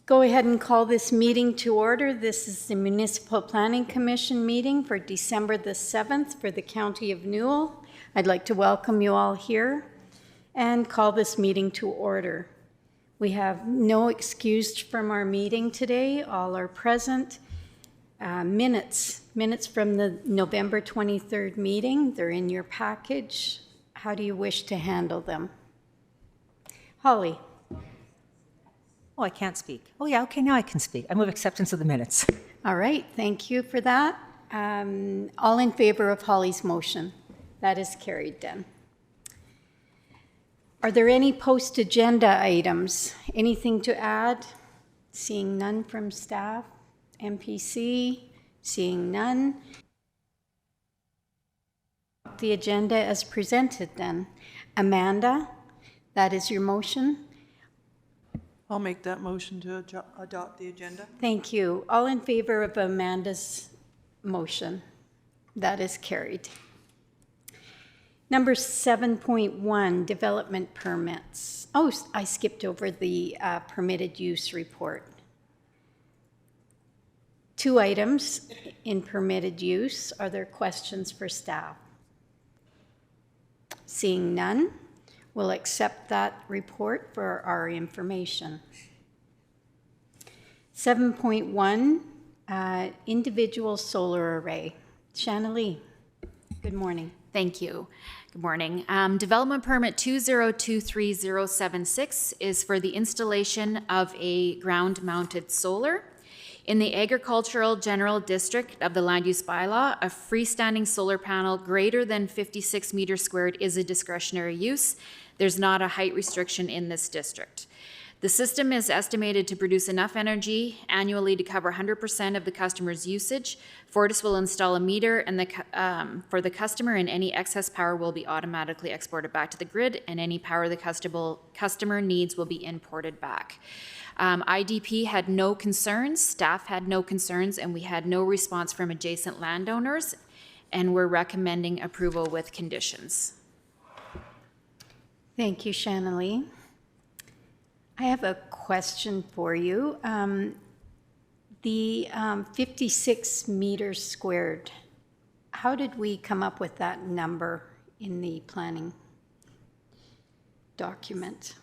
Go ahead and call this meeting to order. This is the Municipal Planning Commission meeting for December the 7th for the County of Newell. I'd like to welcome you all here and call this meeting to order. We have no excused from our meeting today. All are present. Minutes from the November 23rd meeting. They're in your package. How do you wish to handle them? Holly. Oh, I can't speak. Oh, yeah, okay, now I can speak. I move acceptance of the minutes. All right, thank you for that. All in favor of Holly's motion? That is carried then. Are there any post-agenda items? Anything to add? Seeing none from staff. MPC? Seeing none. The agenda as presented then. Amanda, that is your motion. I'll make that motion to adopt the agenda. Thank you. All in favor of Amanda's motion? That is carried. Number 7.1, development permits. Oh, I skipped over the permitted use report. 2 items in permitted use. Are there questions for staff? Seeing none, we'll accept that report for our information. 7.1, individual solar array. Shannalee, good morning. Thank you. Good morning. Development permit 2023076 is for the installation of a ground-mounted solar. In the agricultural general district of the land use bylaw, a freestanding solar panel greater than 56 meters squared is a discretionary use. There's not a height restriction in this district. The system is estimated to produce enough energy annually to cover 100% of the customer's usage. Fortis will install a meter for the customer, and any excess power will be automatically exported back to the grid, and any power the customer needs will be imported back. IDP had no concerns, staff had no concerns, and we had no response from adjacent landowners, and we're recommending approval with conditions. Thank you, Shannalee. I have a question for you. The 56 meters squared, how did we come up with that number in the planning document?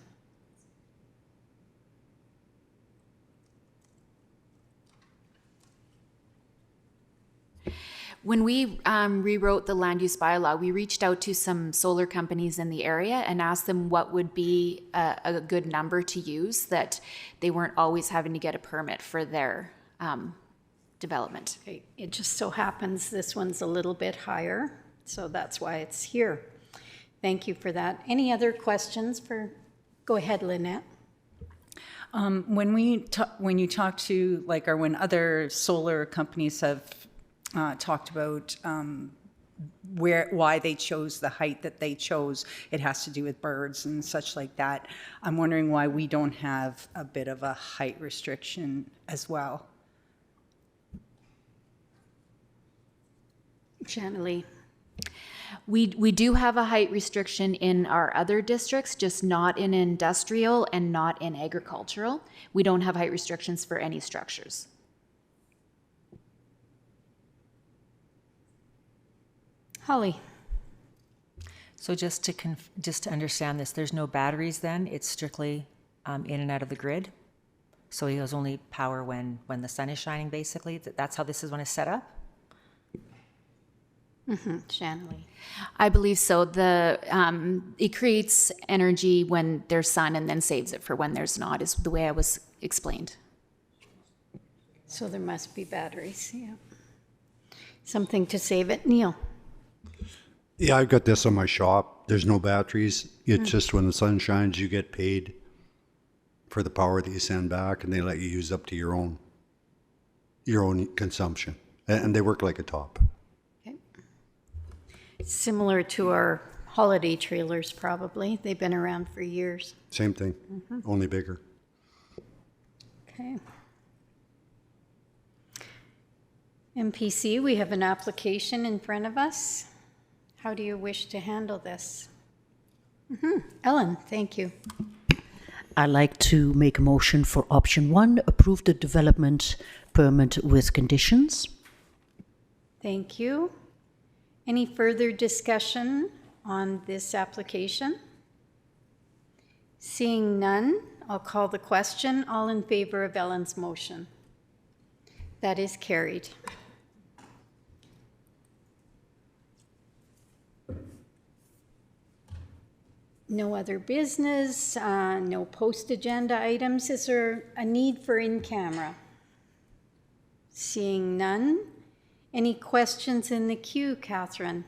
When we rewrote the land use bylaw, we reached out to some solar companies in the area and asked them what would be a good number to use, that they weren't always having to get a permit for their development. Okay. It just so happens this one's a little bit higher, so that's why it's here. Thank you for that. Any other questions for, go ahead, Lynette. When you talk to, like, or when other solar companies have talked about why they chose the height that they chose, it has to do with birds and such like that. I'm wondering why we don't have a bit of a height restriction as well. Shannalee. We do have a height restriction in our other districts, just not in industrial and not in agricultural. We don't have height restrictions for any structures. Holly. So just to understand this, there's no batteries then? It's strictly in and out of the grid? So he has only power when the sun is shining, basically? That's how this one is set up? Shannalee. I believe so. It creates energy when there's sun and then saves it for when there's not, is the way I was explained. So there must be batteries, yeah. Something to save it. Neil. Yeah, I've got this on my shop. There's no batteries. It's just when the sun shines, you get paid for the power that you send back, and they let you use up to your own consumption. And they work like a top. Okay. Similar to our holiday trailers, probably. They've been around for years. Same thing, only bigger. Okay. MPC, we have an application in front of us. How do you wish to handle this? Ellen, thank you. I'd like to make a motion for option 1, approve the development permit with conditions. Thank you. Any further discussion on this application? Seeing none, I'll call the question. All in favor of Ellen's motion? That is carried. No other business, no post-agenda items. Is there a need for in-camera? Seeing none. Any questions in the queue, Catherine?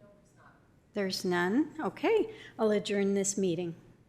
No, there's not. There's none? Okay, I'll adjourn this meeting.